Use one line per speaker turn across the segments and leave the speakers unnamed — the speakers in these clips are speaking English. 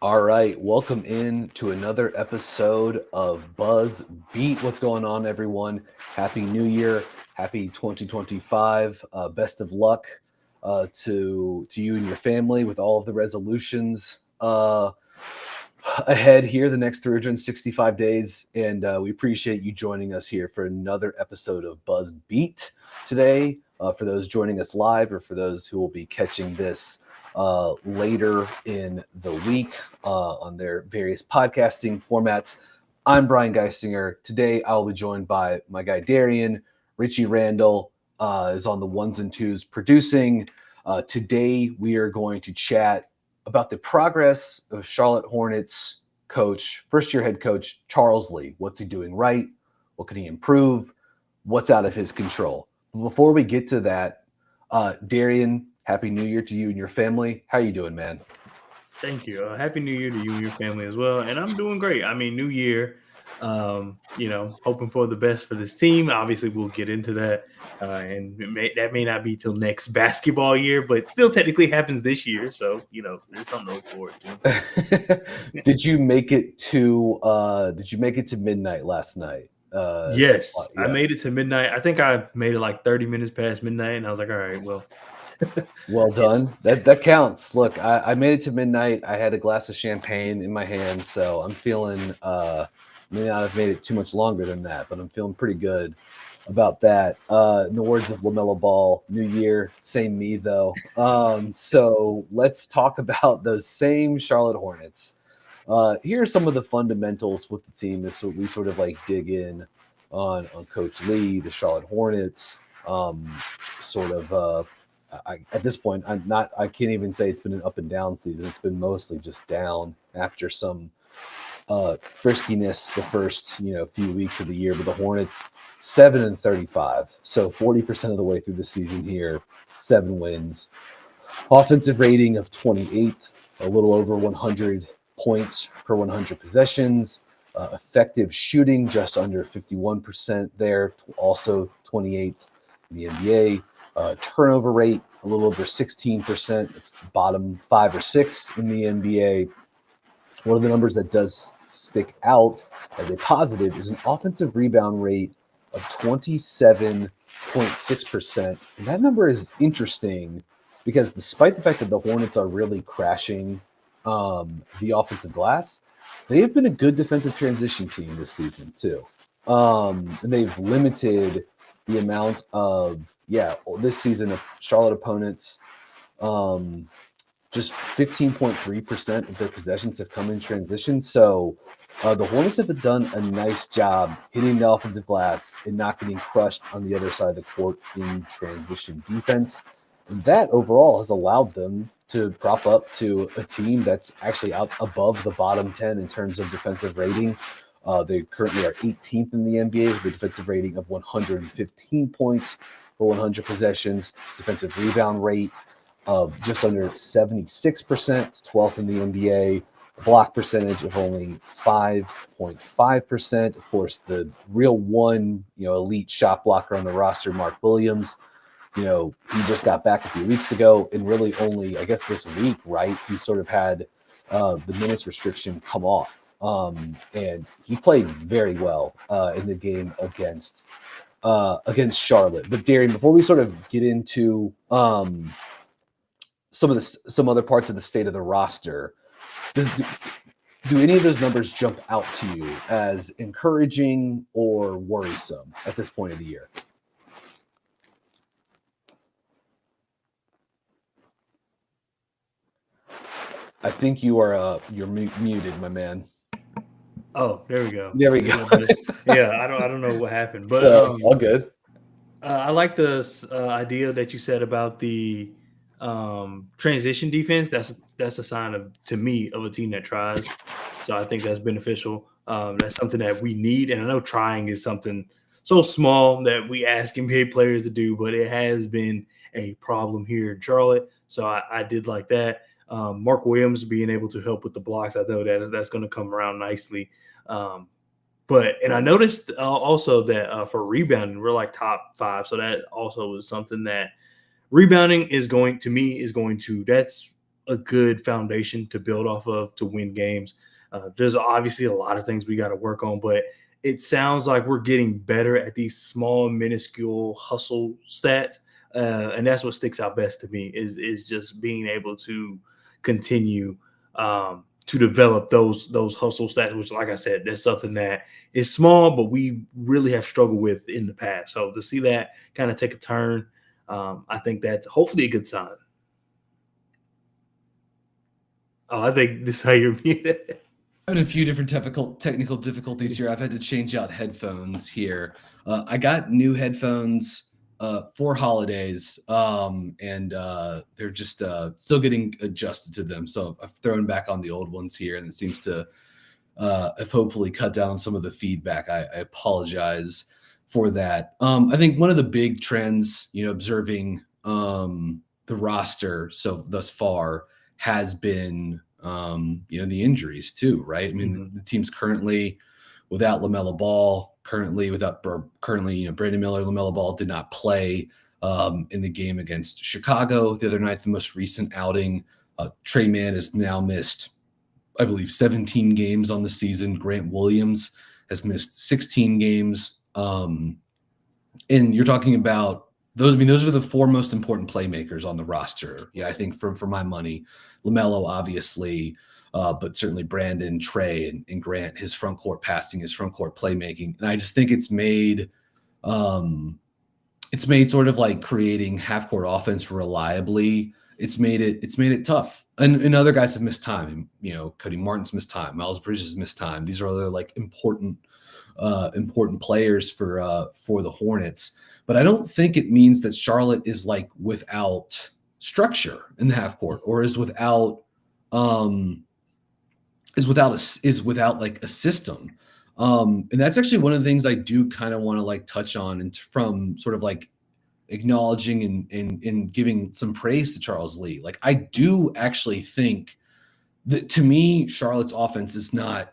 All right, welcome in to another episode of Buzz Beat. What's going on, everyone? Happy New Year, happy 2025. Best of luck to you and your family with all of the resolutions ahead here the next 365 days. And we appreciate you joining us here for another episode of Buzz Beat today. For those joining us live or for those who will be catching this later in the week on their various podcasting formats. I'm Brian Geistinger. Today I'll be joined by my guy Darian. Richie Randall is on the ones and twos producing. Today we are going to chat about the progress of Charlotte Hornets coach, first-year head coach Charles Lee. What's he doing right? What can he improve? What's out of his control? But before we get to that, Darian, Happy New Year to you and your family. How you doing, man?
Thank you. Happy New Year to you and your family as well. And I'm doing great. I mean, New Year, hoping for the best for this team. Obviously, we'll get into that. And that may not be till next basketball year, but still technically happens this year. So, there's something to look forward
to. Did you make it to midnight last night?
Yes, I made it to midnight. I think I made it like 30 minutes past midnight, and I was like, all right, well.
Well done. That counts. Look, I made it to midnight. I had a glass of champagne in my hand, so I'm feeling may not have made it too much longer than that, but I'm feeling pretty good about that. In the words of LaMelo Ball, new year, same me though. So let's talk about those same Charlotte Hornets. Here are some of the fundamentals with the team as we sort of like dig in on Coach Lee, the Charlotte Hornets, at this point, I can't even say it's been an up and down season. It's been mostly just down after some friskiness the first, few weeks of the year. But the Hornets 7-35, so 40% of the way through the season here, 7 wins. Offensive rating of 28th, a little over 100 points per 100 possessions. Effective shooting just under 51% there, also 28th in the NBA. Turnover rate, a little over 16%. It's bottom 5 or 6 in the NBA. One of the numbers that does stick out as a positive is an offensive rebound rate of 27.6%. And that number is interesting because despite the fact that the Hornets are really crashing the offensive glass, they have been a good defensive transition team this season too. And they've limited the amount of, this season of Charlotte opponents, just 15.3% of their possessions have come in transition. So the Hornets have done a nice job hitting the offensive glass and not getting crushed on the other side of the court in transition defense. And that overall has allowed them to prop up to a team that's actually out above the bottom 10 in terms of defensive rating. They currently are 18th in the NBA with a defensive rating of 115 points for 100 possessions, defensive rebound rate of just under 76%, it's 12th in the NBA, block percentage of only 5.5%. Of course, the real one, elite shot blocker on the roster, Mark Williams, he just got back a few weeks ago and really only, I guess this week, right, he sort of had the minutes restriction come off. And he played very well in the game against Charlotte. But Darian, before we sort of get into some other parts of the state of the roster, do any of those numbers jump out to you as encouraging or worrisome at this point of the year? I think you're muted, my man.
Oh, there we go.
There we go.
Yeah, I don't know what happened, but
all good.
I like the idea that you said about the transition defense, that's a sign of, to me, of a team that tries. So I think that's beneficial. That's something that we need, and I know trying is something so small that we ask NBA players to do, but it has been a problem here in Charlotte. So I did like that. Mark Williams being able to help with the blocks, I know that's going to come around nicely. And I noticed also that for rebounding, we're like top 5. So that also was something that rebounding is going to that's a good foundation to build off of to win games. There's obviously a lot of things we got to work on, but it sounds like we're getting better at these small, minuscule hustle stats, and that's what sticks out best to me is just being able to continue to develop those hustle stats, which, like I said, that's something that is small, but we really have struggled with in the past. So to see that kind of take a turn, I think that's hopefully a good sign. Oh, I think this is how you're muted.
Having a few different technical difficulties here. I've had to change out headphones here. I got new headphones for holidays, and they're just still getting adjusted to them. So I've thrown back on the old ones here, and it seems to have hopefully cut down on some of the feedback. I apologize for that. I think one of the big trends, observing the roster so thus far has been the injuries too, right? I mean, the team's currently without LaMelo Ball, currently, Brandon Miller. LaMelo Ball did not play in the game against Chicago the other night, the most recent outing. Trey Mann has now missed, I believe, 17 games on the season. Grant Williams has missed 16 games. And you're talking about those. I mean, those are the 4 most important playmakers on the roster. Yeah, I think for my money, LaMelo, obviously, but certainly Brandon, Trey, and Grant, his front court passing, his front court playmaking. And I just think it's made sort of like creating half court offense reliably. It's made it tough. And other guys have missed time. Cody Martin's missed time. Miles Bridges missed time. These are other like important players for the Hornets. But I don't think it means that Charlotte is like without structure in the half court, or is without like a system. And that's actually one of the things I do kind of want to like touch on, and from sort of like acknowledging and giving some praise to Charles Lee. Like, I do actually think that, to me, Charlotte's offense does not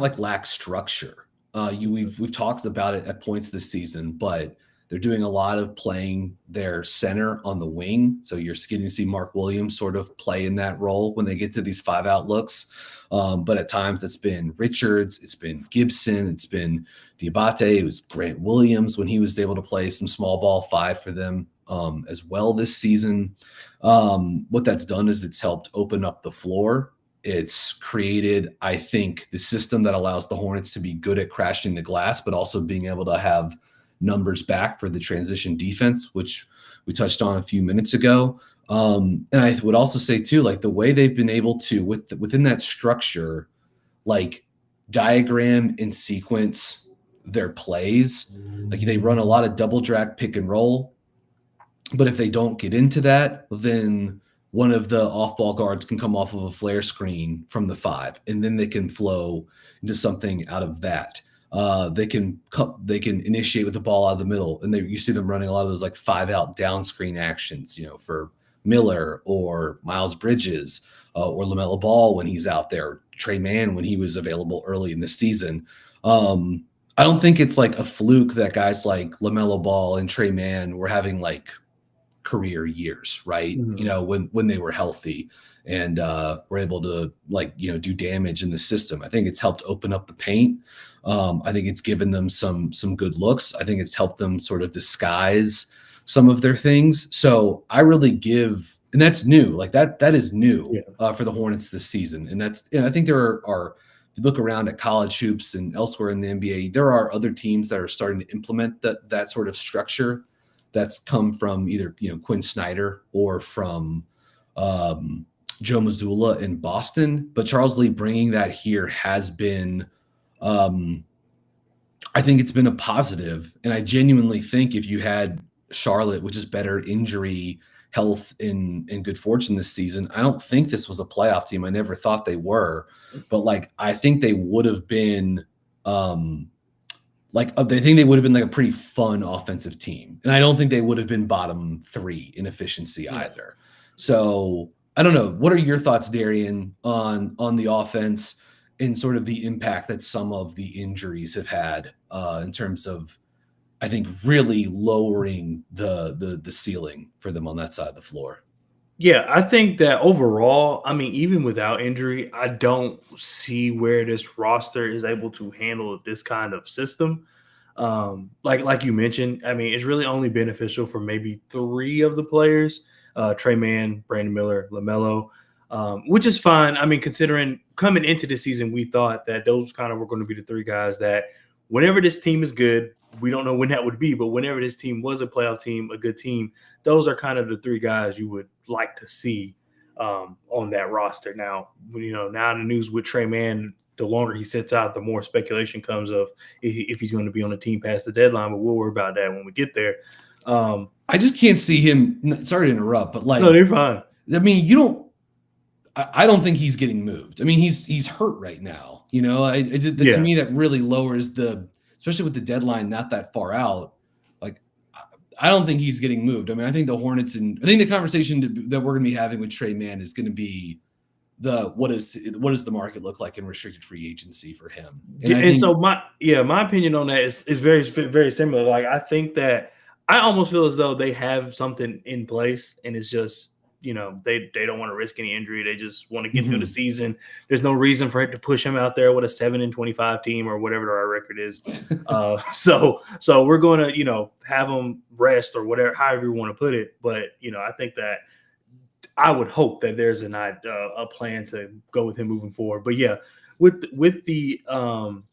like lack structure. We've talked about it at points this season, but they're doing a lot of playing their center on the wing. So you're getting to see Mark Williams sort of play in that role when they get to these 5-out looks. But at times it's been Richards, it's been Gibson, it's been Diabate, it was Grant Williams when he was able to play some small ball 5 for them as well this season. What that's done is it's helped open up the floor. It's created, I think, the system that allows the Hornets to be good at crashing the glass, but also being able to have numbers back for the transition defense, which we touched on a few minutes ago. And I would also say too, like the way they've been able to, within that structure, like diagram and sequence their plays. Like they run a lot of double drag pick and roll, but if they don't get into that, then one of the off-ball guards can come off of a flare screen from the 5, and then they can flow into something out of that. They can initiate with the ball out of the middle, and you see them running a lot of those like 5-out down screen actions, for Miller or Miles Bridges or LaMelo Ball when he's out there, Trey Mann when he was available early in the season. I don't think it's like a fluke that guys like LaMelo Ball and Trey Mann were having like career years, right?
Mm-hmm.
When they were healthy and were able to do damage in the system. I think it's helped open up the paint. I think it's given them some good looks. I think it's helped them sort of disguise some of their things. So I really give, and that's new, like that is new for the Hornets this season. And I think there are, if you look around at college hoops and elsewhere in the NBA, there are other teams that are starting to implement that sort of structure that's come from either Quinn Snyder or from Joe Mazzulla in Boston. But Charles Lee bringing that here has been I think it's been a positive, and I genuinely think if you had Charlotte, which is better injury, health, and good fortune this season, I don't think this was a playoff team. I never thought they were, but like I think they would have been, they think they would have been like a pretty fun offensive team, and I don't think they would have been bottom 3 in efficiency
Yeah.
either. So I don't know. What are your thoughts, Darian, on the offense and sort of the impact that some of the injuries have had in terms of, I think, really lowering the ceiling for them on that side of the floor?
Yeah, I think that overall, I mean, even without injury, I don't see where this roster is able to handle this kind of system. Like you mentioned, I mean, it's really only beneficial for maybe 3 of the players, Trey Mann, Brandon Miller, LaMelo, which is fine. I mean, considering coming into the season, we thought that those kind of were going to be the 3 guys that whenever this team is good, we don't know when that would be, but whenever this team was a playoff team, a good team, those are kind of the 3 guys you would like to see on that roster. Now, now the news with Trey Mann, the longer he sits out, the more speculation comes of if he's going to be on the team past the deadline. But we'll worry about that when we get there.
I just can't see him. Sorry to interrupt, but
No, you're fine.
I mean, you don't. I don't think he's getting moved. I mean, he's hurt right now. To me, that really lowers especially with the deadline not that far out. Like, I don't think he's getting moved. I mean, I think the Hornets I think the conversation that we're going to be having with Trey Mann is going to be what does the market look like in restricted free agency for him?
So my opinion on that is very, very similar. Like, I think that I almost feel as though they have something in place, and it's just, they don't want to risk any injury. They just want to get through the season. There's no reason for it to push him out there with a 7-25 team or whatever our record is. So we're going to, have him rest or whatever, however you want to put it. But, I think that I would hope that there's a plan to go with him moving forward. But yeah, with the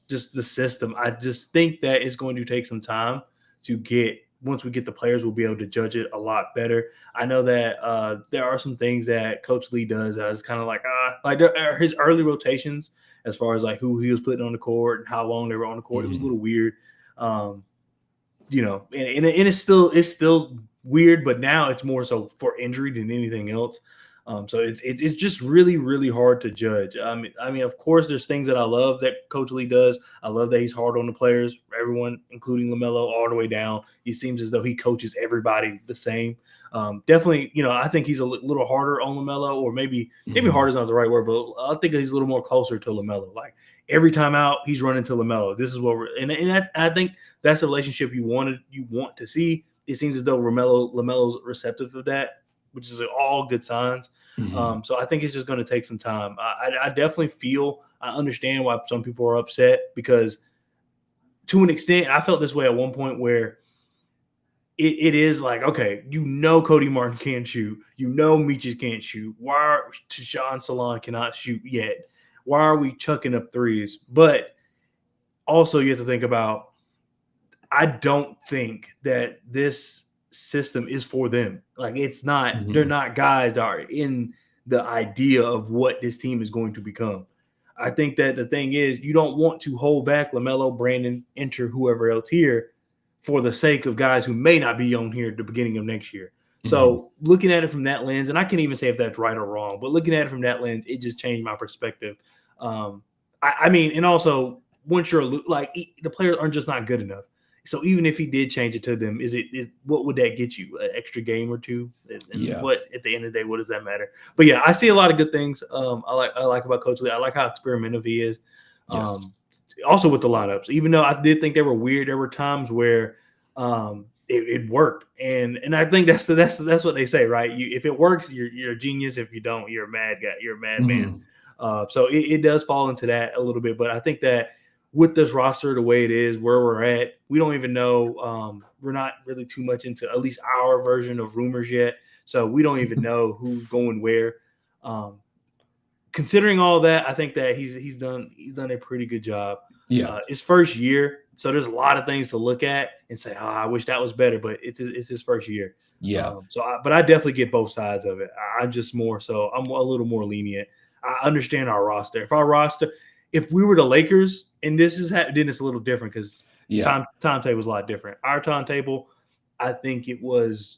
just the system, I just think that it's going to take some time to get. Once we get the players, we'll be able to judge it a lot better. I know that there are some things that Coach Lee does that is kind of like his early rotations, as far as like who he was putting on the court and how long they were on the court. It was a little weird, and it's still weird, but now it's more so for injury than anything else. So it's just really, really hard to judge. I mean, of course, there's things that I love that Coach Lee does. I love that he's hard on the players, everyone, including LaMelo, all the way down. He seems as though he coaches everybody the same. Definitely, I think he's a little harder on LaMelo, or maybe hard is not the right word, but I think he's a little more closer to LaMelo. Like every time out, he's running to LaMelo. This is what I think that's the relationship you want to see. It seems as though LaMelo's receptive of that, which is all good signs. So I think it's just going to take some time. I definitely I understand why some people are upset, because to an extent, I felt this way at one point where it is like, okay, Cody Martin can't shoot. Meaches can't shoot. Why Tashawn Salon cannot shoot yet? Why are we chucking up threes? But also you have to think about, I don't think that this system is for them. Like, it's not, they're not guys that are in the idea of what this team is going to become. I think that the thing is, you don't want to hold back LaMelo, Brandon, enter whoever else here for the sake of guys who may not be on here at the beginning of next year. So looking at it from that lens, and I can't even say if that's right or wrong, but looking at it from that lens, it just changed my perspective. I mean, and also once you're like, the players are just not good enough. So even if he did change it to them, what would that get you? An extra game or two? And what, at the end of the day, what does that matter? But yeah, I see a lot of good things. I like about Coach Lee. I like how experimental he is. Also with the lineups, even though I did think they were weird, there were times where it worked, and I think that's what they say, right? If it works, you're a genius. If you don't, you're a mad guy. You're a madman. So it does fall into that a little bit, but I think that with this roster the way it is, where we're at, we don't even know. We're not really too much into at least our version of rumors yet, so we don't even know who's going where. Considering all that, I think that he's done a pretty good job. His first year, so there's a lot of things to look at and say, I wish that was better, but it's his first year. But I definitely get both sides of it. I'm just more so, I'm a little more lenient. I understand our roster. If we were the Lakers and this is then it's a little different, because
Yeah.
Timetable was a lot different. Our timetable, I think it was.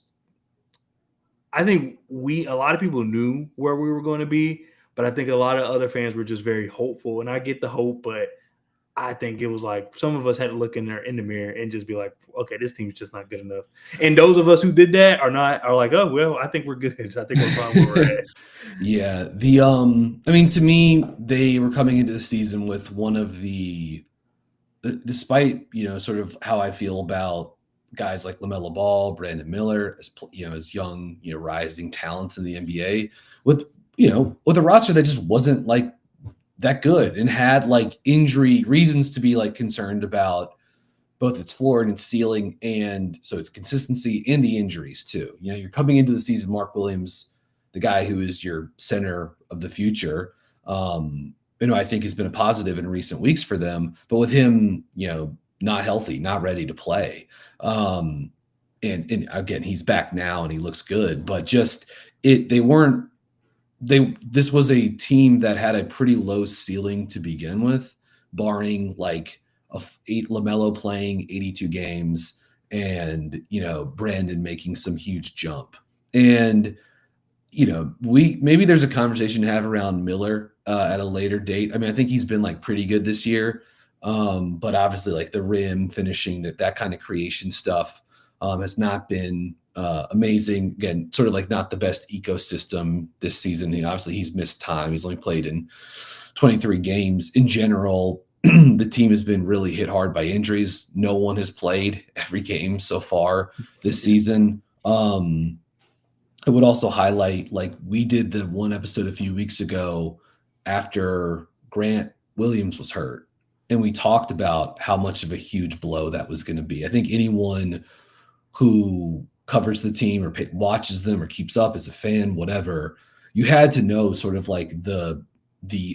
I think a lot of people knew where we were going to be, but I think a lot of other fans were just very hopeful. And I get the hope, but I think it was like some of us had to look in the mirror and just be like, okay, this team's just not good enough. And those of us who did that are like, oh well, I think we're good. I think we're fine where we're at.
Yeah. I mean, to me, they were coming into the season with one of the, despite, sort of how I feel about guys like LaMelo Ball, Brandon Miller, as young, rising talents in the NBA, with a roster that just wasn't like that good and had like injury reasons to be like concerned about both its floor and its ceiling, and so its consistency and the injuries too. You're coming into the season, Mark Williams, the guy who is your center of the future. I think has been a positive in recent weeks for them, but with him, not healthy, not ready to play. And again, he's back now and he looks good, but just this was a team that had a pretty low ceiling to begin with, barring like LaMelo playing 82 games and, Brandon making some huge jump. And, maybe there's a conversation to have around Miller at a later date. I mean, I think he's been like pretty good this year. But obviously like the rim finishing, that kind of creation stuff has not been amazing. Again, sort of like not the best ecosystem this season. Obviously he's missed time. He's only played in 23 games. In general, the team has been really hit hard by injuries. No one has played every game so far this season. I would also highlight, like, we did the one episode a few weeks ago after Grant Williams was hurt, and we talked about how much of a huge blow that was going to be. I think anyone who covers the team or watches them or keeps up as a fan, whatever, you had to know sort of like the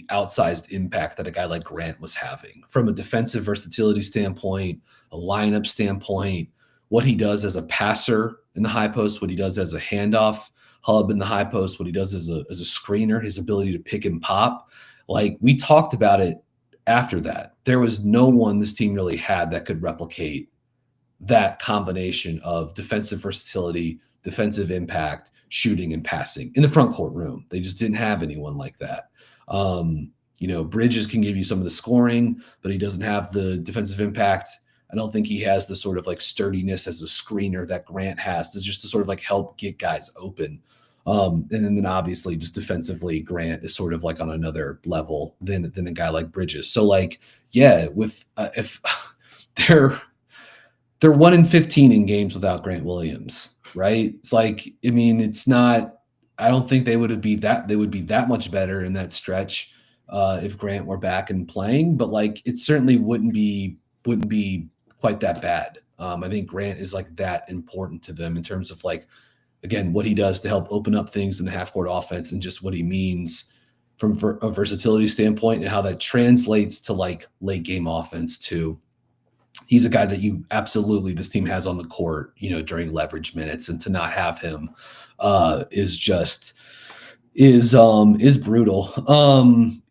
outsized impact that a guy like Grant was having from a defensive versatility standpoint, a lineup standpoint, what he does as a passer in the high post, what he does as a handoff hub in the high post, what he does as a screener, his ability to pick and pop. Like, we talked about it after that. There was no one this team really had that could replicate that combination of defensive versatility, defensive impact, shooting and passing in the front court room. They just didn't have anyone like that. Bridges can give you some of the scoring, but he doesn't have the defensive impact. I don't think he has the sort of like sturdiness as a screener that Grant has to just to sort of like help get guys open. And then obviously just defensively, Grant is sort of like on another level than a guy like Bridges. So like, yeah, with if they're 1-15 in games without Grant Williams, right? It's like, I mean, it's not. I don't think they would be that much better in that stretch if Grant were back and playing. But like, it certainly wouldn't be quite that bad. I think Grant is like that important to them in terms of like, again, what he does to help open up things in the half court offense and just what he means from a versatility standpoint and how that translates to like late game offense too. He's a guy that this team has on the court, during leverage minutes, and to not have him is brutal.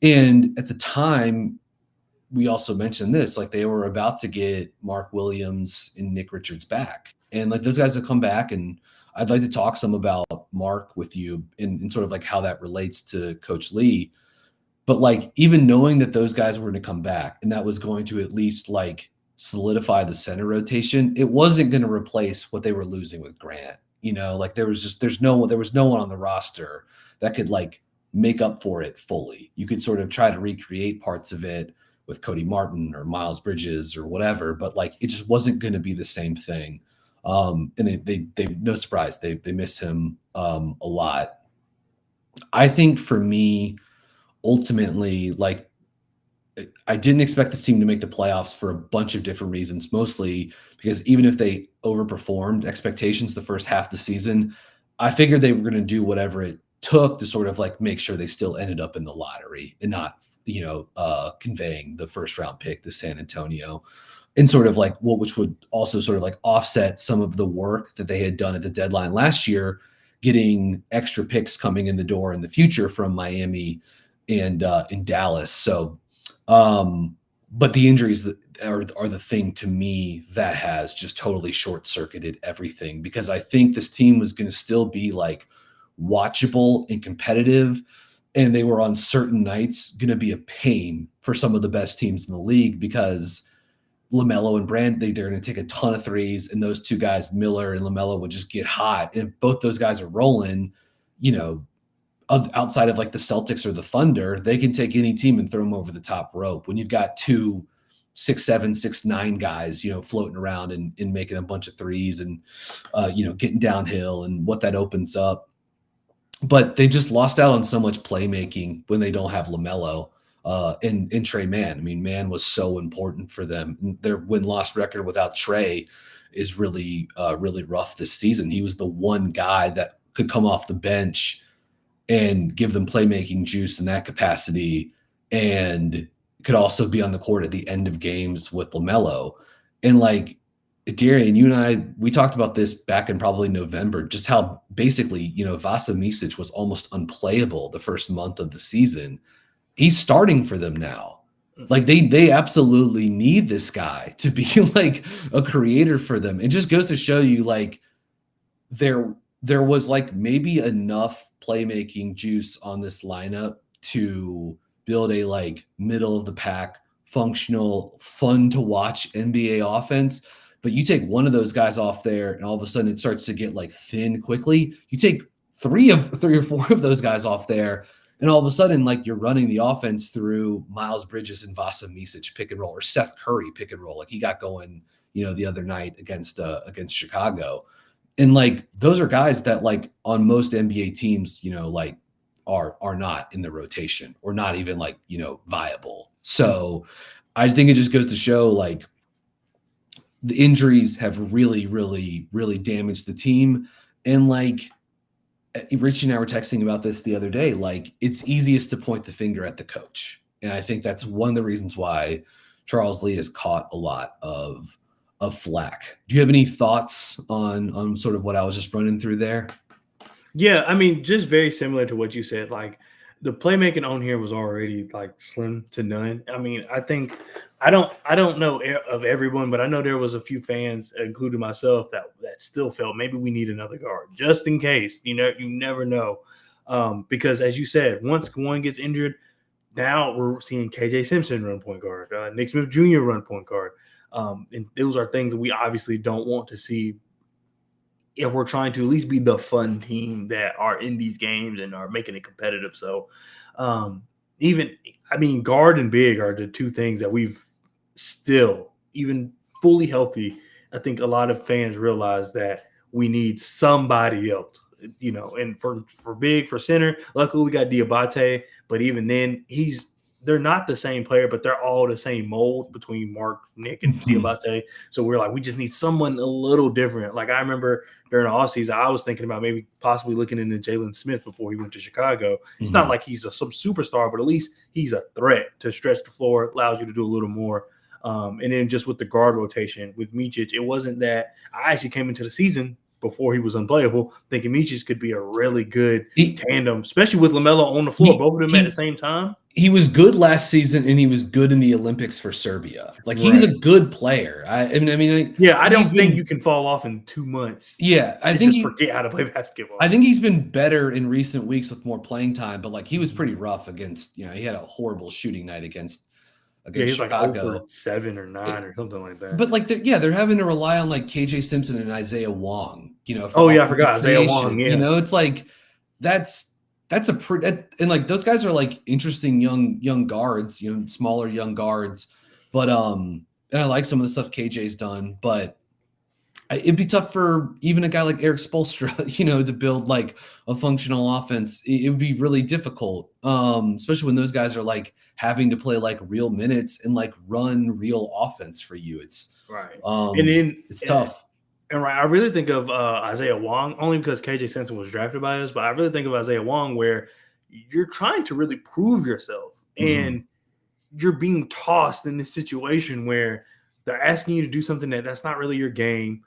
And at the time, we also mentioned this, like they were about to get Mark Williams and Nick Richards back, and like those guys have come back, and I'd like to talk some about Mark with you and sort of like how that relates to Coach Lee. But like, even knowing that those guys were going to come back and that was going to at least like solidify the center rotation, it wasn't going to replace what they were losing with Grant. Like there was no one on the roster that could like make up for it fully. You could sort of try to recreate parts of it with Cody Martin or Miles Bridges or whatever, but like it just wasn't going to be the same thing. And they no surprise, they miss him a lot. I think for me, ultimately, like, I didn't expect this team to make the playoffs for a bunch of different reasons, mostly because even if they overperformed expectations the first half of the season, I figured they were going to do whatever it took to sort of like make sure they still ended up in the lottery and not, conveying the first round pick to San Antonio, and sort of like which would also sort of like offset some of the work that they had done at the deadline last year, getting extra picks coming in the door in the future from Miami and in Dallas. So But the injuries are the thing to me that has just totally short circuited everything, because I think this team was going to still be like watchable and competitive. And they were on certain nights going to be a pain for some of the best teams in the league, because LaMelo and Brand, they're going to take a ton of threes, and those two guys, Miller and LaMelo, would just get hot. And if both those guys are rolling, you know, outside of like the Celtics or the Thunder, they can take any team and throw them over the top rope. When you've got 2 6'7", 6'9" guys, floating around and making a bunch of threes and, getting downhill, and what that opens up. But they just lost out on so much playmaking when they don't have LaMelo and Trey Mann. I mean, Mann was so important for them. Their win-loss record without Trey is really, really rough this season. He was the one guy that could come off the bench and give them playmaking juice in that capacity, and could also be on the court at the end of games with LaMelo. And like, Darian, you and I, we talked about this back in probably November, just how basically, Vasa Micic was almost unplayable the first month of the season. He's starting for them now. Like they absolutely need this guy to be like a creator for them. It just goes to show you, like, there was like maybe enough playmaking juice on this lineup to build a like middle of the pack, functional, fun to watch NBA offense. But you take one of those guys off there, and all of a sudden it starts to get like thin quickly. You take three or four of those guys off there, and all of a sudden, like, you're running the offense through Miles Bridges and Vasa Micic pick and roll, or Seth Curry pick and roll, like he got going, the other night against Chicago. And like, those are guys that like on most NBA teams, like are not in the rotation, or not even like, viable. So I think it just goes to show, like, the injuries have really, really, really damaged the team. And like, Rich and I were texting about this the other day. Like, it's easiest to point the finger at the coach. And I think that's one of the reasons why Charles Lee has caught a lot of flack. Do you have any thoughts on sort of what I was just running through there?
Yeah, I mean, just very similar to what you said. Like, the playmaking on here was already like slim to none. I mean, I don't know of everyone, but I know there was a few fans, including myself, that still felt maybe we need another guard just in case. You never know, because as you said, once one gets injured, now we're seeing KJ Simpson run point guard, Nick Smith Jr. run point guard, and those are things that we obviously don't want to see if we're trying to at least be the fun team that are in these games and are making it competitive. So guard and big are the two things that we've still, even fully healthy, I think a lot of fans realize that we need somebody else, and for big, for center, luckily we got Diabate, but even then they're not the same player, but they're all the same mold between Mark, Nick, and Diabate. So we're like, we just need someone a little different. Like, I remember during the offseason, I was thinking about maybe possibly looking into Jalen Smith before he went to Chicago. It's not like he's some superstar, but at least he's a threat to stretch the floor, allows you to do a little more. And then just with the guard rotation with Micic, it wasn't that I actually came into the season before he was unplayable, thinking Micic could be a really good tandem, especially with LaMelo on the floor, both of them at the same time.
He was good last season, and he was good in the Olympics for Serbia. Like, he's a good player. I
don't think you can fall off in 2 months.
Yeah, I think
forget how to play basketball.
I think he's been better in recent weeks with more playing time, but like, he was pretty rough against, he had a horrible shooting night against
he's
Chicago.
Like 0 for 7 or 9 or something like that.
But like, they're having to rely on like KJ Simpson and Isaiah Wong.
I forgot Isaiah Wong. Yeah,
it's like that's a pretty, and like, those guys are like interesting young guards, smaller young guards. But and I like some of the stuff KJ's done, but it'd be tough for even a guy like Eric Spoelstra, to build like a functional offense. It would be really difficult, especially when those guys are like having to play like real minutes and like run real offense for you. It's
right,
and then it's tough.
And I really think of Isaiah Wong only because KJ Simpson was drafted by us, but I really think of Isaiah Wong where you're trying to really prove yourself, and you're being tossed in this situation where they're asking you to do something that's not really your game.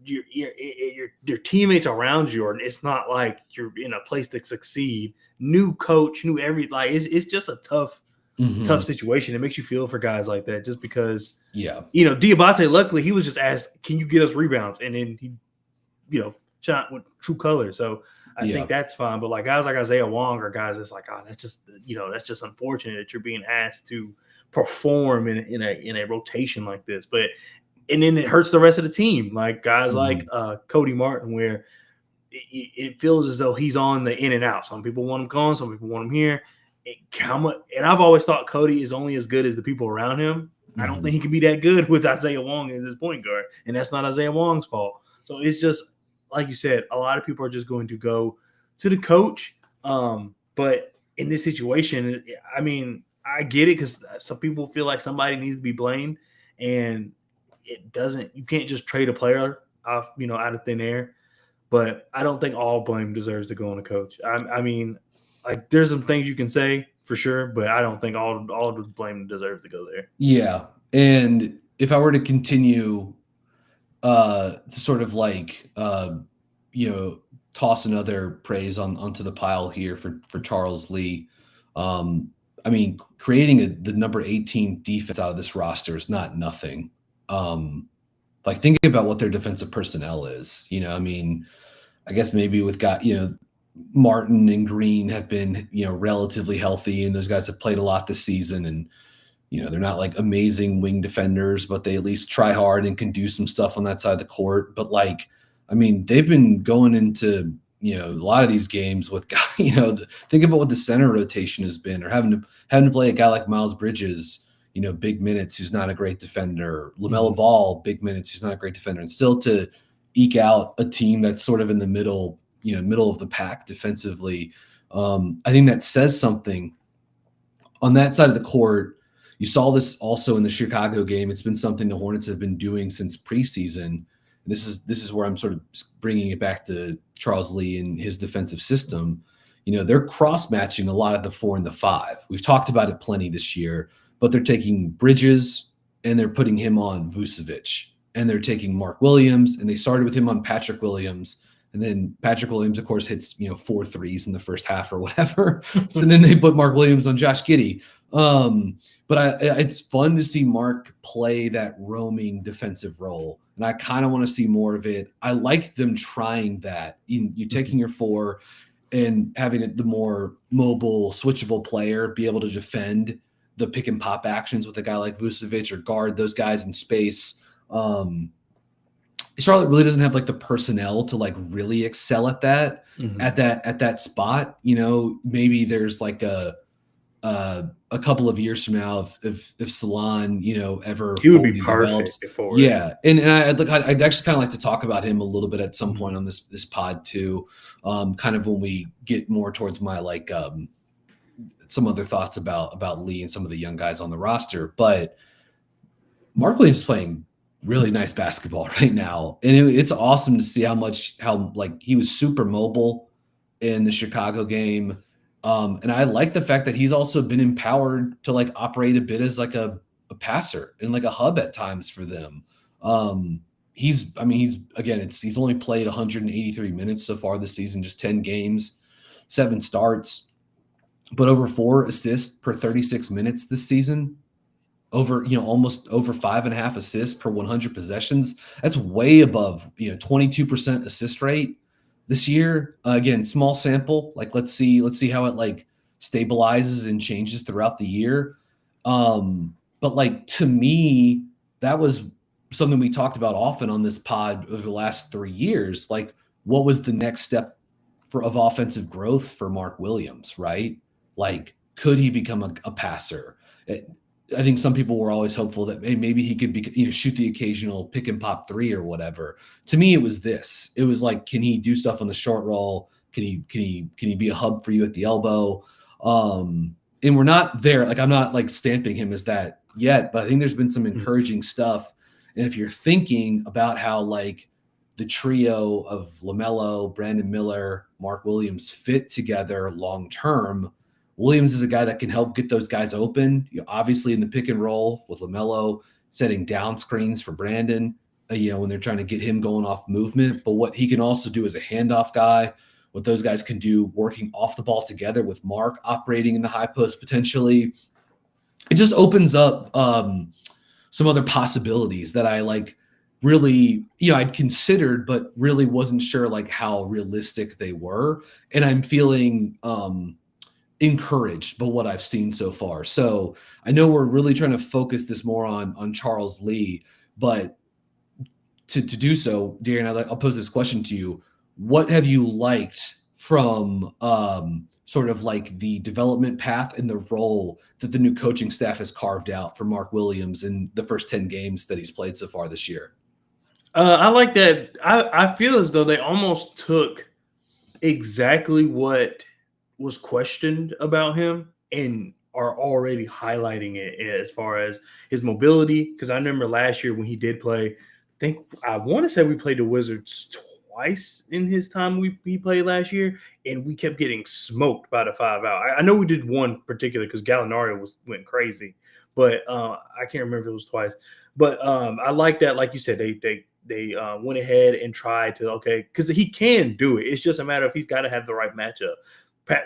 Your teammates around you, and it's not like you're in a place to succeed. New coach, new it's just a tough tough
Mhm.
situation. It makes you feel for guys like that just because,
Yeah.
Diabate, luckily, he was just asked, can you get us rebounds? And then he, shot with true color. So I
Yeah.
think that's fine. But like guys like Isaiah Wong are guys that's like, oh, that's just unfortunate that you're being asked to perform in a rotation like this. But and then it hurts the rest of the team. Like guys like
Mhm.
Cody Martin, where it feels as though he's on the in and out. Some people want him gone, some people want him here. And I've always thought Cody is only as good as the people around him. I don't think
Mhm.
he can be that good with Isaiah Wong as his point guard, and that's not Isaiah Wong's fault. So it's just like you said, a lot of people are just going to go to the coach. But in this situation, I mean, I get it because some people feel like somebody needs to be blamed, and it doesn't. You can't just trade a player off, out of thin air. But I don't think all blame deserves to go on a coach. I mean, like there's some things you can say for sure, but I don't think all the blame deserves to go there.
Yeah. And if I were to continue to sort of like you know toss another praise onto the pile here for Charles Lee. I mean, creating the number 18 defense out of this roster is not nothing. Like thinking about what their defensive personnel is, I mean, I guess maybe with Martin and Green have been, relatively healthy, and those guys have played a lot this season, and they're not like amazing wing defenders, but they at least try hard and can do some stuff on that side of the court. But like, I mean, they've been going into, a lot of these games with, think about what the center rotation has been, or having to play a guy like Miles Bridges, big minutes, who's not a great defender, LaMelo
Mhm.
Ball, big minutes, who's not a great defender, and still to eke out a team that's sort of in the middle, middle of the pack defensively. I think that says something on that side of the court. You saw this also in the Chicago game. It's been something the Hornets have been doing since preseason. This is where I'm sort of bringing it back to Charles Lee and his defensive system. They're cross matching a lot of the 4 and the 5. We've talked about it plenty this year, but they're taking Bridges and they're putting him on Vucevic, and they're taking Mark Williams, and they started with him on Patrick Williams. And then Patrick Williams, of course, hits 4 threes in the first half or whatever. So then they put Mark Williams on Josh Giddey. But it's fun to see Mark play that roaming defensive role, and I kind of want to see more of it. I like them trying that. You taking your 4 and having the more mobile, switchable player be able to defend the pick and pop actions with a guy like Vucevic, or guard those guys in space. Charlotte really doesn't have like the personnel to like really excel at that
Mhm.
at that spot. Maybe there's like a couple of years from now, if Salon, ever
He would be
fully
perfect
develops.
for it.
Yeah. And I'd actually kind of like to talk about him a little bit at some
Mhm.
point on this pod too. Kind of when we get more towards my like some other thoughts about Lee and some of the young guys on the roster. But Mark Williams is playing really nice basketball right now. And it's awesome to see how like he was super mobile in the Chicago game. And I like the fact that he's also been empowered to like operate a bit as like a passer and like a hub at times for them. He's only played 183 minutes so far this season, just 10 games, 7 starts, but over 4 assists per 36 minutes this season, over almost over 5.5 assists per 100 possessions. That's way above 22% assist rate this year. Again, small sample. Like let's see how it like stabilizes and changes throughout the year. But like to me, that was something we talked about often on this pod over the last 3 years. Like, what was the next step of offensive growth for Mark Williams, right? Like, could he become a passer? I think some people were always hopeful that maybe he could shoot the occasional pick and pop 3 or whatever. To me, it was this. It was like, can he do stuff on the short roll? Can he be a hub for you at the elbow? And we're not there. Like, I'm not like stamping him as that yet, but I think there's been some
Mhm.
encouraging stuff. And if you're thinking about how like the trio of LaMelo, Brandon Miller, Mark Williams fit together long term, Williams is a guy that can help get those guys open. Obviously in the pick and roll with LaMelo, setting down screens for Brandon, when they're trying to get him going off movement. But what he can also do as a handoff guy, what those guys can do working off the ball together with Mark operating in the high post potentially.
it just opens up some other possibilities that I like really, I'd considered, but really wasn't sure like how realistic they were. And I'm feeling encouraged by what I've seen so far. So I know we're really trying to focus this more on Charles Lee, but to do so, Darian, I'll pose this question to you. What have you liked from sort of like the development path and the role that the new coaching staff has carved out for Mark Williams in the first 10 games that he's played so far this year?
I like that. I feel as though they almost took exactly what was questioned about him and are already highlighting it as far as his mobility. Because I remember last year when he did play, I want to say we played the Wizards twice in his time we played last year, and we kept getting smoked by the 5 out. I know we did one particular because Gallinari went crazy, but I can't remember if it was twice. But I like that, like you said, they went ahead and tried to, because he can do it. It's just a matter of he's got to have the right matchup.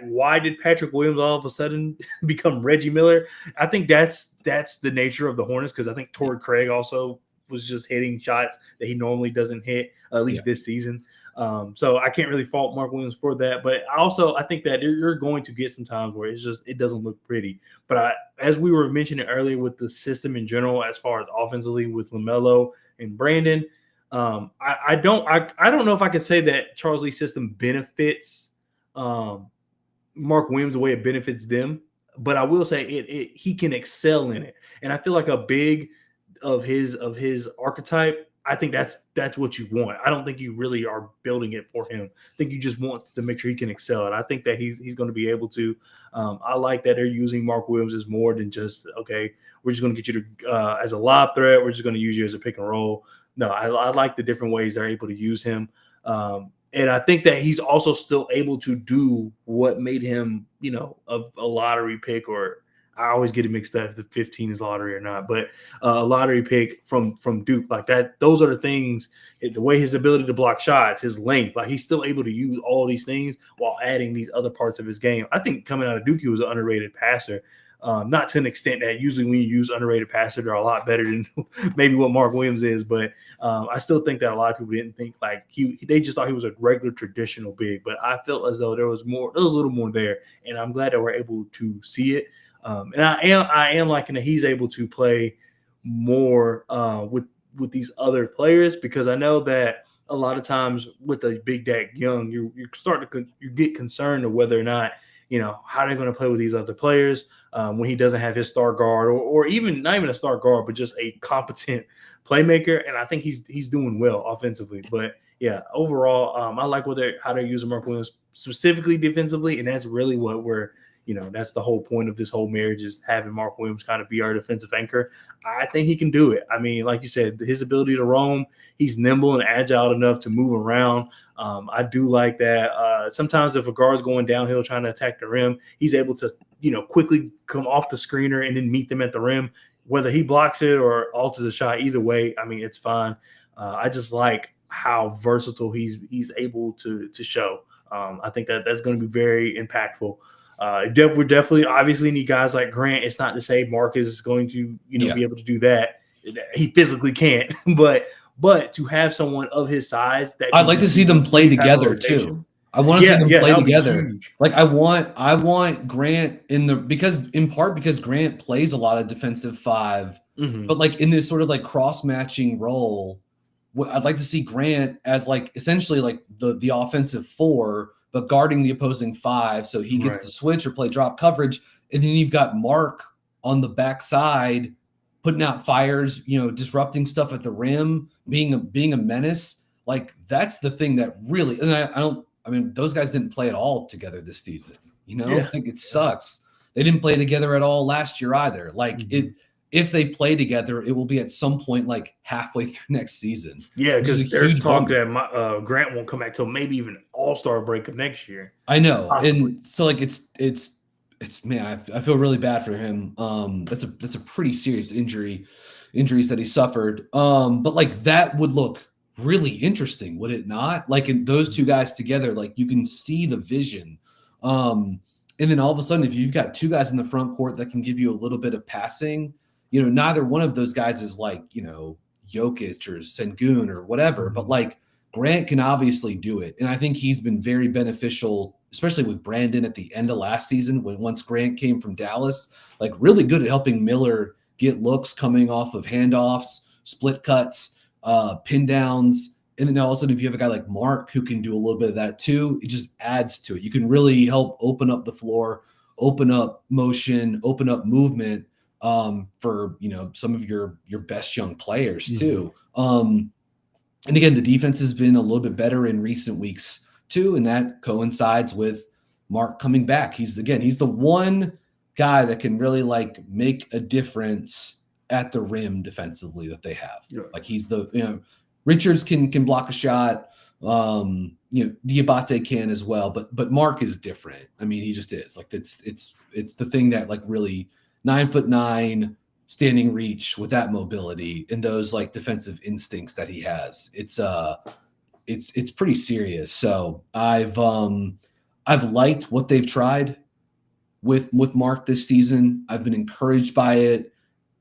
Why did Patrick Williams all of a sudden become Reggie Miller? I think that's the nature of the Hornets, because I think Torrey Craig also was just hitting shots that he normally doesn't hit, at least this season. So I can't really fault Mark Williams for that. But I think that you're going to get some times where it doesn't look pretty. But as we were mentioning earlier with the system in general, as far as offensively with LaMelo and Brandon, I don't know if I could say that Charles Lee's system benefits Mark Williams the way it benefits them, but I will say he can excel in it. And I feel like a big of his archetype, I think that's what you want. I don't think you really are building it for him. I think you just want to make sure he can excel. And I think that he's going to be able to. I like that they're using Mark Williams as more than just, we're just going to get you to as a lob threat. We're just going to use you as a pick and roll. No, I like the different ways they're able to use him. And I think that he's also still able to do what made him, a lottery pick, or I always get it mixed up if the 15 is lottery or not, but a lottery pick from Duke like that. Those are the things, the way his ability to block shots, his length, like he's still able to use all these things while adding these other parts of his game. I think coming out of Duke, he was an underrated passer. Not to an extent that usually when you use underrated passer, they're a lot better than maybe what Mark Williams is. But I still think that a lot of people didn't think like they just thought he was a regular traditional big. But I felt as though there was a little more there, and I'm glad that we're able to see it. And I am liking that he's able to play more with these other players, because I know that a lot of times with a big Dak Young, you get concerned of whether or not how they're going to play with these other players when he doesn't have his star guard, or even not even a star guard, but just a competent playmaker. And I think he's doing well offensively. But yeah, overall, I like how they're using Mark Williams specifically defensively, and that's really what that's the whole point of this whole marriage, is having Mark Williams kind of be our defensive anchor. I think he can do it. I mean, like you said, his ability to roam, he's nimble and agile enough to move around. I do like that. Sometimes if a guard's going downhill trying to attack the rim, he's able to, quickly come off the screener and then meet them at the rim, whether he blocks it or alters the shot. Either way, I mean, it's fine. I just like how versatile he's able to show. I think that's going to be very impactful. We definitely obviously need guys like Grant. It's not to say Mark is going to be able to do that. He physically can't, but to have someone of his size, that
I'd like to see them play together too. I want to see them play together. Like I want Grant in part because Grant plays a lot of defensive 5, but like in this sort of like cross matching role, I'd like to see Grant as like essentially like the offensive 4, but guarding the opposing 5, so he gets to switch or play drop coverage. And then you've got Mark on the backside, putting out fires, disrupting stuff at the rim, being a menace. Like that's the thing that really, and I mean, those guys didn't play at all together this season. Like it sucks. They didn't play together at all last year either. Like if they play together, it will be at some point like halfway through next season.
Yeah, because there's talk that Grant won't come back till maybe even All-Star break of next year.
I know, possibly. And so like it's man, I feel really bad for him. That's a pretty serious injuries that he suffered. But like that would look really interesting, would it not? Like in those two guys together, like you can see the vision. And then all of a sudden, if you've got two guys in the front court that can give you a little bit of passing, neither one of those guys is like, Jokic or Sengun or whatever, but like Grant can obviously do it. And I think he's been very beneficial, especially with Brandon at the end of last season once Grant came from Dallas, like really good at helping Miller get looks coming off of handoffs, split cuts, pin downs. And then all of a sudden, if you have a guy like Mark who can do a little bit of that too, it just adds to it. You can really help open up the floor, open up motion, open up movement for some of your best young players too. And again, the defense has been a little bit better in recent weeks too, and that coincides with Mark coming back. He's the one guy that can really like make a difference at the rim defensively that they have. Yeah. Like he's Richards can block a shot. Diabate can as well, but Mark is different. I mean, he just is. Like it's the thing that like really 9'9", standing reach with that mobility and those like defensive instincts that he has. It's pretty serious. So I've liked what they've tried with Mark this season. I've been encouraged by it.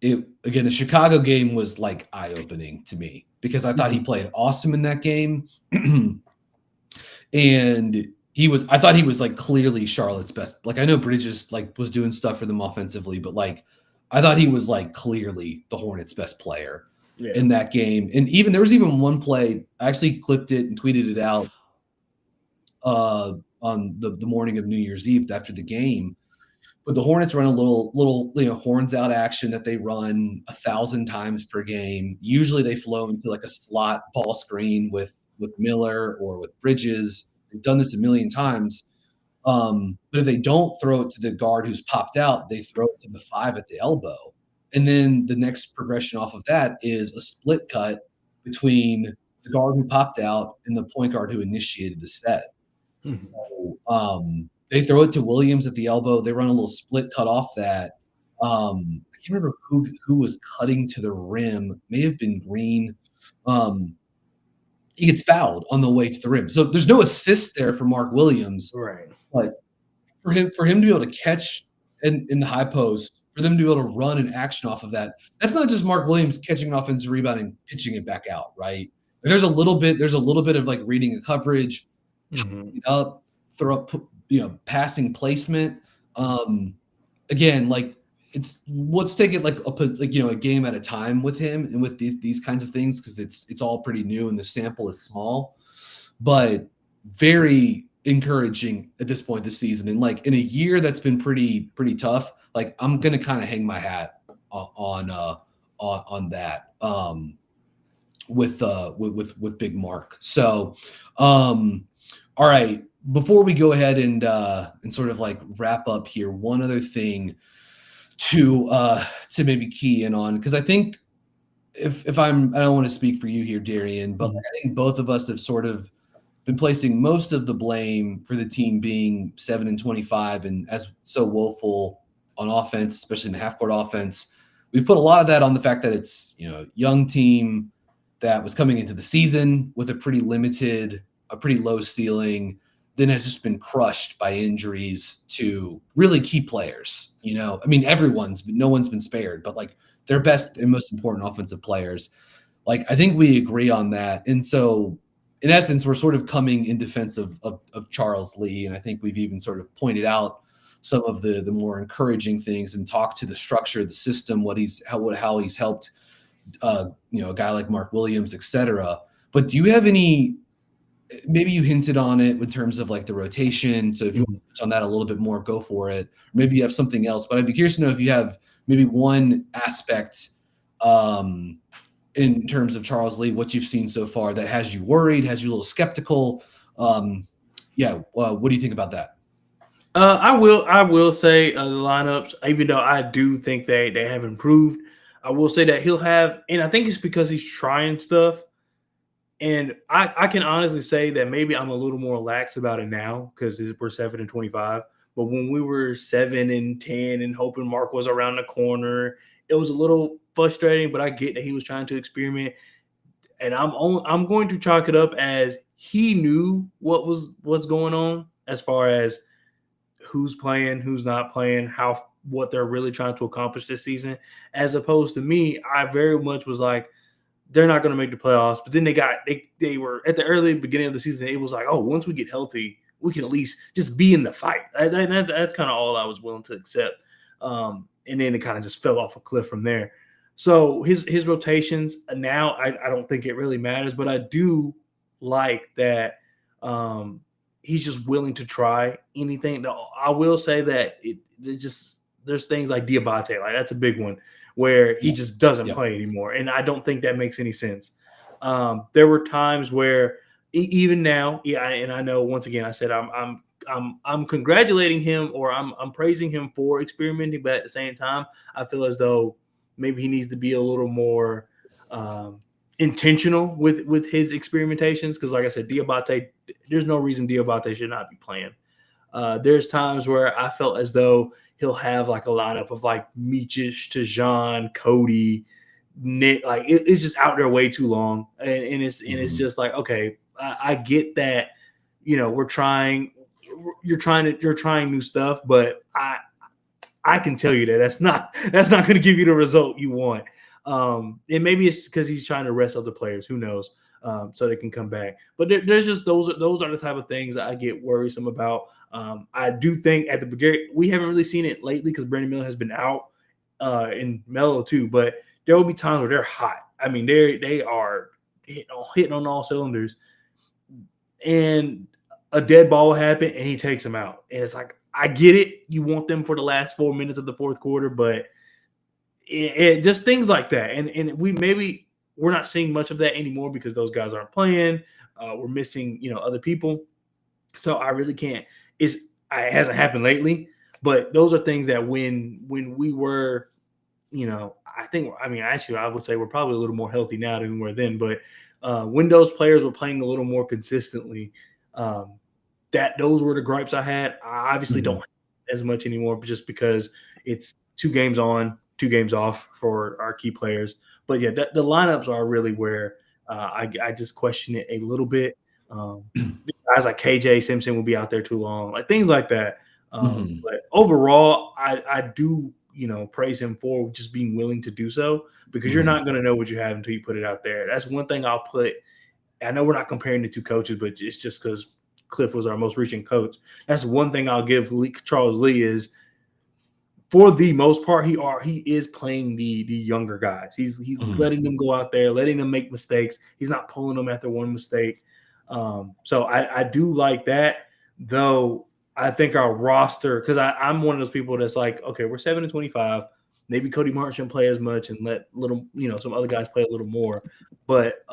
Again, the Chicago game was like eye-opening to me because I thought he played awesome in that game. And I thought he was like clearly Charlotte's best. Like I know Bridges like was doing stuff for them offensively, but like I thought he was like clearly the Hornets' best player in that game. And there was even one play, I actually clipped it and tweeted it out on the morning of New Year's Eve after the game. But the Hornets run a little horns out action that they run 1,000 times per game. Usually they flow into like a slot ball screen with Miller or with Bridges. They've done this a million times. But if they don't throw it to the guard who's popped out, they throw it to the 5 at the elbow. And then the next progression off of that is a split cut between the guard who popped out and the point guard who initiated the set. So, they throw it to Williams at the elbow. They run a little split cut off that. I can't remember who was cutting to the rim. May have been Green. He gets fouled on the way to the rim. So there's no assist there for Mark Williams.
Right.
But for him to be able to catch in the high post, for them to be able to run an action off of that, that's not just Mark Williams catching an offensive rebound and pitching it back out, right? There's a little bit of like reading a coverage, up, throw up, passing placement. Again, like let's take it like a game at a time with him and with these kinds of things because it's all pretty new and the sample is small, but very encouraging at this point this season. And like in a year that's been pretty tough, like I'm gonna kind of hang my hat on that with Big Mark. So all right, before we go ahead and sort of like wrap up here, one other thing to maybe key in on, because I think if I don't want to speak for you here, Darian, but I think both of us have sort of been placing most of the blame for the team being 7-25 and as so woeful on offense, especially in the half-court offense. We've put a lot of that on the fact that it's a young team that was coming into the season with a pretty low ceiling, then has just been crushed by injuries to really key players. I mean, no one's been spared, but like their best and most important offensive players. Like, I think we agree on that. And so in essence, we're sort of coming in defense of Charles Lee. And I think we've even sort of pointed out some of the more encouraging things and talked to the structure, the system, how he's helped, a guy like Mark Williams, et cetera. But do you have any, maybe you hinted on it in terms of like the rotation. So if you want to touch on that a little bit more, go for it. Maybe you have something else, but I'd be curious to know if you have maybe one aspect in terms of Charles Lee, what you've seen so far that has you worried, has you a little skeptical. What do you think about that?
I will say the lineups, even though I do think they have improved, I will say that he'll have, and I think it's because he's trying stuff. And I can honestly say that maybe I'm a little more lax about it now because we're 7-25. But when we were 7-10 and hoping Mark was around the corner, it was a little frustrating. But I get that he was trying to experiment, and I'm going to chalk it up as he knew what's going on as far as who's playing, who's not playing, what they're really trying to accomplish this season. As opposed to me, I very much was like, they're not going to make the playoffs. But then they were at the early beginning of the season. It was like, oh, once we get healthy, we can at least just be in the fight. That's kind of all I was willing to accept. And then it kind of just fell off a cliff from there. So his rotations now, I don't think it really matters, but I do like that he's just willing to try anything. I will say that there's things like Diabate, like that's a big one where he just doesn't play anymore, and I don't think that makes any sense. There were times where even now, and I know once again I said I'm congratulating him or I'm praising him for experimenting, but at the same time, I feel as though maybe he needs to be a little more intentional with his experimentations. Because like I said, Diabate, there's no reason Diabate should not be playing. There's times where I felt as though he'll have like a lineup of like Michish, Tajon, Cody, Nick. Like it's just out there way too long, and it's just like, okay, I get that, you're trying new stuff, but I can tell you that that's not going to give you the result you want. And maybe it's because he's trying to rest other players. Who knows? So they can come back. But there's just those are the type of things I get worrisome about. I do think at the beginning we haven't really seen it lately because Brandon Miller has been out, and Melo too. But there will be times where they're hot. I mean, they are hitting on all cylinders, and a dead ball will happen, and he takes them out. And it's like, I get it. You want them for the last 4 minutes of the fourth quarter, but it just things like that. And we're not seeing much of that anymore because those guys aren't playing. We're missing, other people. So I really can't. It hasn't happened lately, but those are things that when we were, I would say we're probably a little more healthy now than we were then. But when those players were playing a little more consistently, those were the gripes I had. I obviously don't have as much anymore, just because it's 2 games on, 2 games off for our key players. But yeah, the lineups are really where I just question it a little bit. Guys like KJ Simpson will be out there too long, like things like that. But overall, I do praise him for just being willing to do so, because you're not going to know what you have until you put it out there. That's one thing I'll put. I know we're not comparing the 2 coaches, but it's just because Cliff was our most recent coach. That's one thing I'll give Charles Lee is, for the most part, he is playing the younger guys. He's letting them go out there, letting them make mistakes. He's not pulling them after one mistake. So I do like that, though. I think our roster, because I'm one of those people that's like, okay, we're 7-25. Maybe Cody Martin shouldn't play as much and let some other guys play a little more. But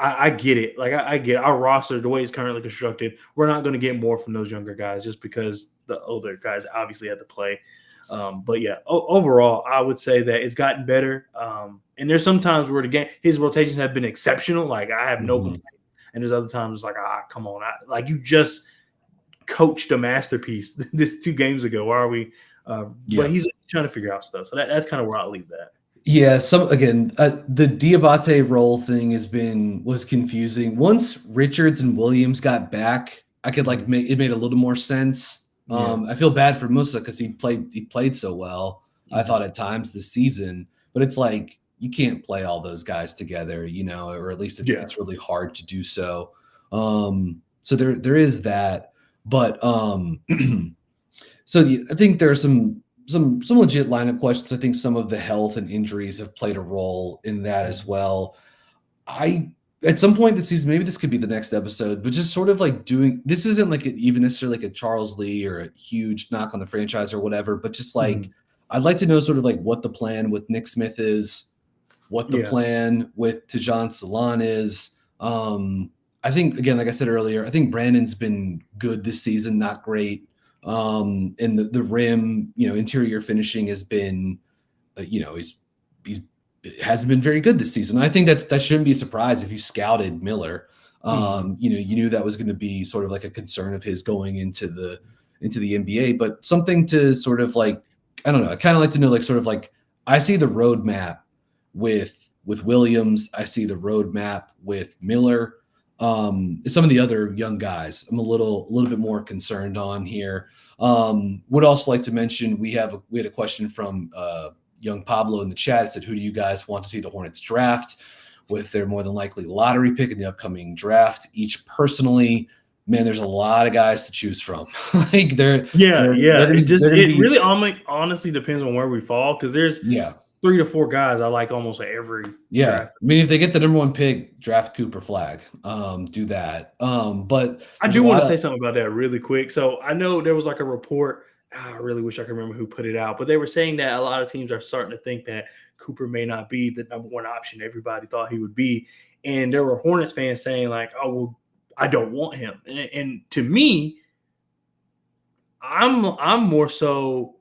I get it. Like I get our roster, the way it's currently constructed. We're not going to get more from those younger guys just because the older guys obviously had to play. But yeah, overall, I would say that it's gotten better. And there's some times where his rotations have been exceptional. Like I have no complaints. And there's other times it's like, come on, like you just coached a masterpiece this 2 games ago. Why are we? But he's trying to figure out stuff. So that's kind of where I'll leave that.
Yeah, the Diabate role thing was confusing. Once Richards and Williams got back, I could it made a little more sense. I feel bad for Musa because he played so well, I thought at times this season, but it's like you can't play all those guys together, or at least it's really hard to do so. So there is that, but so I think there are some legit lineup questions. I think some of the health and injuries have played a role in that as well. At some point this season, maybe this could be the next episode, but just sort of like this isn't like even necessarily like a Charles Lee or a huge knock on the franchise or whatever, but just like I'd like to know sort of like what the plan with Nick Smith is, what the plan with Tajon Salon is. I think, again, like I said earlier, I think Brandon's been good this season, not great. And the rim, interior finishing has been, he hasn't been very good this season. I think that shouldn't be a surprise if you scouted Miller. You knew that was going to be sort of like a concern of his going into the NBA, but something to sort of like, I don't know, I kind of like to know, like, sort of like, I see the roadmap with Williams. I see the roadmap with Miller. Some of the other young guys, I'm a little bit more concerned on here. Would also like to mention we had a question from young Pablo in the chat. It said, "Who do you guys want to see the Hornets draft with their more than likely lottery pick in the upcoming draft?" Each personally, man, there's a lot of guys to choose from. Like
it really honestly depends on where we fall, because there's 3 to 4 guys I like almost every draft.
I mean, if they get the number 1 pick, draft Cooper Flag. Do that. But
I do want to say something about that really quick. So I know there was like a report. I really wish I could remember who put it out, but they were saying that a lot of teams are starting to think that Cooper may not be the number 1 option everybody thought he would be. And there were Hornets fans saying like, "Oh, well, I don't want him." And to me, I'm more so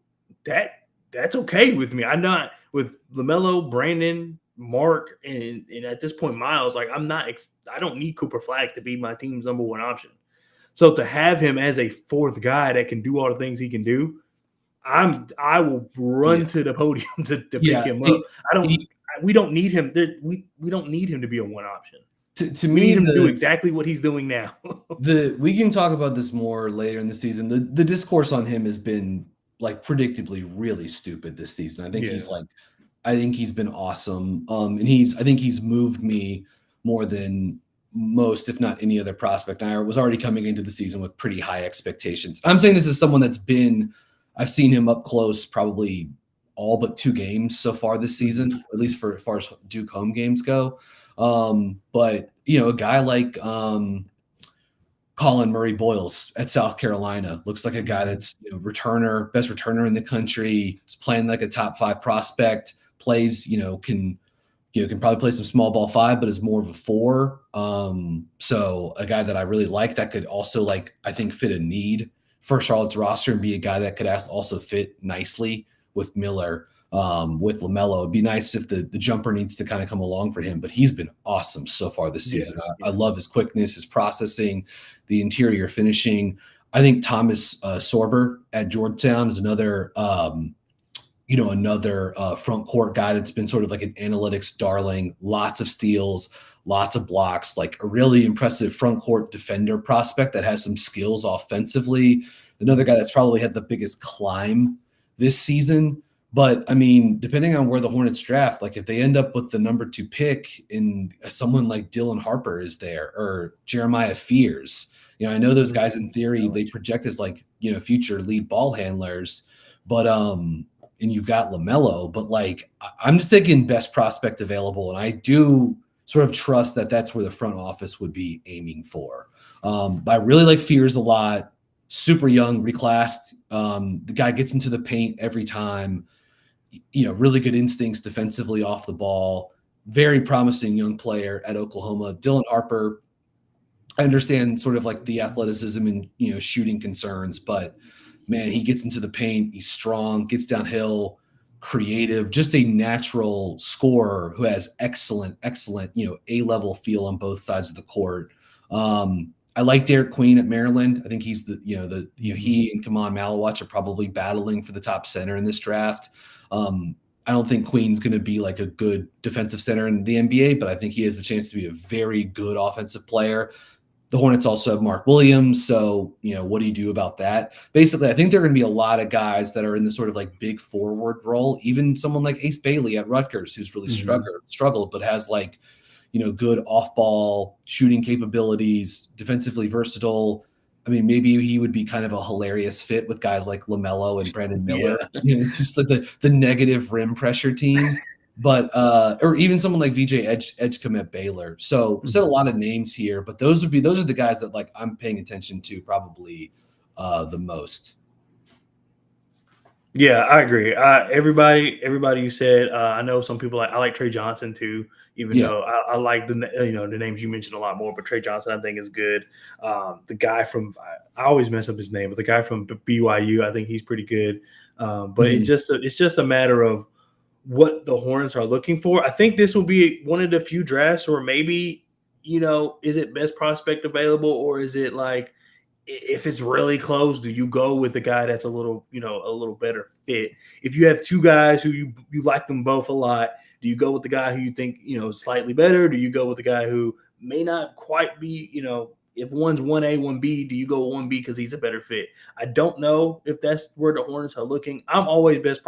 that's okay with me. I'm not with LaMelo, Brandon, Mark, and at this point Miles. Like I don't need Cooper Flag to be my team's number 1 option. So to have him as a 4th guy that can do all the things he can do, I will run to the podium to pick him up. We don't need him. We don't need him to be a 1 option.
To
we
me,
need him to do exactly what he's doing now.
We can talk about this more later in the season. The discourse on him has been like predictably really stupid this season. I think he's been awesome. And I think he's moved me more than most, if not any other prospect. I was already coming into the season with pretty high expectations. I'm saying this is someone I've seen him up close probably all but 2 games so far this season, at least for as far as Duke home games go. But a guy like Colin Murray Boyles at South Carolina looks like a guy that's best returner in the country. Is playing like a top 5 prospect. Plays, can probably play some small ball 5, but is more of a 4. So a guy that I really like that could also I think fit a need for Charlotte's roster and be a guy that could also fit nicely with Miller. With LaMelo, it'd be nice if the jumper needs to kind of come along for him, but he's been awesome so far this season. I love his quickness, his processing, the interior finishing. I think Thomas Sorber at Georgetown is another front court guy that's been sort of like an analytics darling, lots of steals, lots of blocks, like a really impressive front court defender prospect that has some skills offensively. Another guy that's probably had the biggest climb this season. But I mean, depending on where the Hornets draft, like if they end up with the number 2 pick and someone like Dylan Harper is there or Jeremiah Fears, I know those guys in theory, they project as future lead ball handlers, but and you've got LaMelo, but I'm just thinking best prospect available. And I do sort of trust that that's where the front office would be aiming for. But I really like Fears a lot. Super young, reclassed. The guy gets into the paint every time. Really good instincts defensively off the ball. Very promising young player at Oklahoma. Dylan Harper, I understand sort of like the athleticism and shooting concerns, but man, he gets into the paint. He's strong, gets downhill, creative, just a natural scorer who has excellent, A-level feel on both sides of the court. I like Derek Queen at Maryland. I think he's he and Kaman Malawach are probably battling for the top center in this draft. I don't think Queen's going to be like a good defensive center in the NBA, but I think he has the chance to be a very good offensive player. The Hornets also have Mark Williams. So, what do you do about that? Basically, I think there are going to be a lot of guys that are in the sort of big forward role, even someone like Ace Bailey at Rutgers, who's really struggled, but has good off-ball shooting capabilities, defensively versatile. I mean, maybe he would be kind of a hilarious fit with guys like LaMelo and Brandon Miller. It's just like the negative rim pressure team. But or even someone like VJ Edgecombe at Baylor. So said a lot of names here, but those are the guys that I'm paying attention to probably the most.
Yeah, I agree. Everybody you said. I know some people I like Trey Johnson too, even though I like the names you mentioned a lot more. But Trey Johnson, I think, is good. The guy from I always mess up his name, but the guy from BYU, I think he's pretty good. But it's just a matter of what the Hornets are looking for. I think this will be one of the few drafts, or maybe is it best prospect available, or is it if it's really close, do you go with the guy that's a little better fit? If you have 2 guys who you like them both a lot, do you go with the guy who you think, is slightly better? Do you go with the guy who may not quite be, if one's 1A, 1B, do you go 1B because he's a better fit? I don't know if that's where the Hornets are looking. I'm always best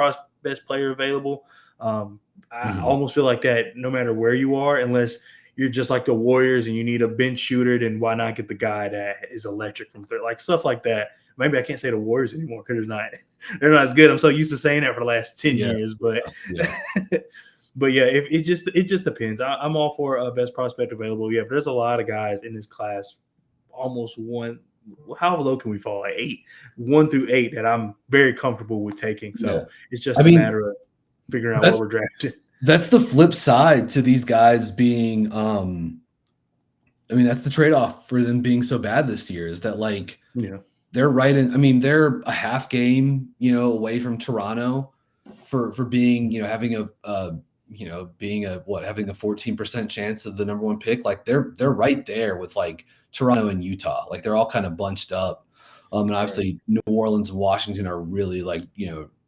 player available. I almost feel like that no matter where you are, unless you're just like the Warriors and you need a bench shooter, then why not get the guy that is electric from third? Like stuff like that. Maybe I can't say the Warriors anymore because they're not as good. I'm so used to saying that for the last 10 years, but but yeah, it just depends. I'm all for best prospect available. Yeah, but there's a lot of guys in this class, almost one. How low can we fall? Like 8, 1 through 8 that I'm very comfortable with taking. So it's just a matter of figuring out what we're drafting.
That's the flip side to these guys being, that's the trade-off for them being so bad this year is that they're right in, they're a half game, away from Toronto for being, having having a 14% chance of the number 1 pick. Like they're right there with like Toronto and Utah. Like they're all kind of bunched up. And obviously New Orleans and Washington are really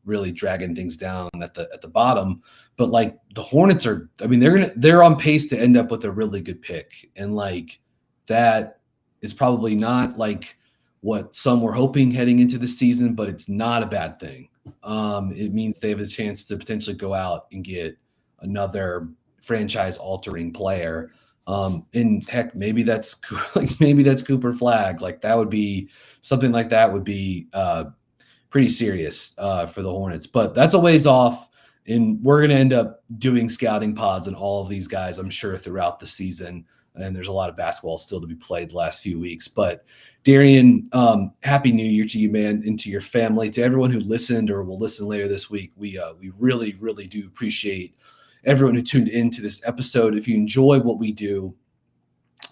really dragging things down at the bottom. But like the Hornets are, they're on pace to end up with a really good pick. And like that is probably not like what some were hoping heading into the season, but it's not a bad thing. It means they have a chance to potentially go out and get another franchise altering player. And heck, maybe that's Cooper Flagg. Like that would be something like that would be pretty serious for the Hornets, but that's a ways off. And we're going to end up doing scouting pods on all of these guys, I'm sure, throughout the season. And there's a lot of basketball still to be played the last few weeks. But Darian, Happy New Year to you, man, and to your family, to everyone who listened or will listen later this week. We really, really do appreciate everyone who tuned into this episode. If you enjoy what we do,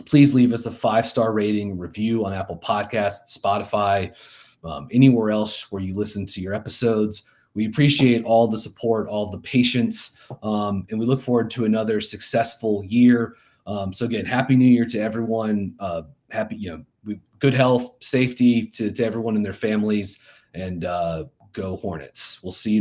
please leave us a 5-star rating review on Apple Podcasts, Spotify, anywhere else where you listen to your episodes. We appreciate all the support, all the patience, and we look forward to another successful year. So again, Happy New Year to everyone. Good health, safety to everyone and their families, and go Hornets. We'll see you.